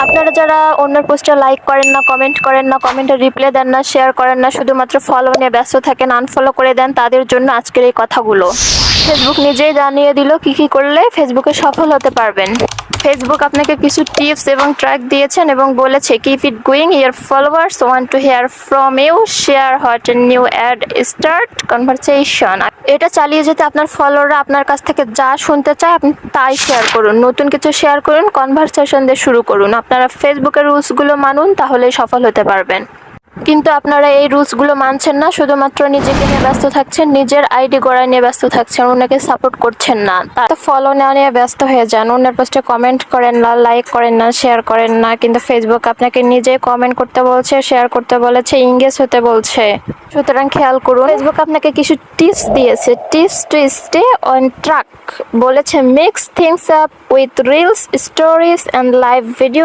আপনারা যারা অন্যের পোস্টে লাইক করেন না, কমেন্ট করেন না, কমেন্টে রিপ্লাই দেন না, শেয়ার করেন না, শুধুমাত্র ফলো নিয়ে ব্যস্ত থাকেন, আনফলো করে দেন, তাদের জন্য আজকের এই কথাগুলো। ফেসবুক নিজেই জানিয়ে দিল কি কি করলে ফেসবুকে সফল হতে পারবেন। ফেসবুক আপনাকে কিছু টিপস এবং ট্র্যাক দিয়েছেন এবং বলেছে keep it going, your followers want to hear from you, share what new add, start conversation. এটা চালিয়ে যেতে আপনার ফলোয়াররা আপনার কাছ থেকে যা শুনতে চায় আপনি তাই শেয়ার করুন, নতুন কিছু শেয়ার করুন, কনভারসেশন দিয়ে শুরু করুন। আপনারা ফেসবুকের রুলসগুলো মানুন, তাহলেই সফল হতে পারবেন। কিন্তু আপনারা এই রুলসগুলো মানছেন না, শুধুমাত্র নিজেকে নিয়ে ব্যস্ত থাকছেন, নিজের আইডি গড়া নিয়ে ব্যস্ত থাকছেন, অন্যকে সাপোর্ট করছেন না। তার ফলো নেওয়া নিয়ে ব্যস্ত হয়ে যান, অন্যের পোস্টে কমেন্ট করেন না, লাইক করেন না, শেয়ার করেন না। কিন্তু ফেসবুক আপনাকে নিজেই কমেন্ট করতে বলছে, শেয়ার করতে বলেছে, এঙ্গেজ হতে বলছে। সুতরাং খেয়াল করুন, ফেসবুক আপনাকে কিছু টিপস দিয়েছে, tips to stay on track. বলেছে mix things up with reels, stories and live video.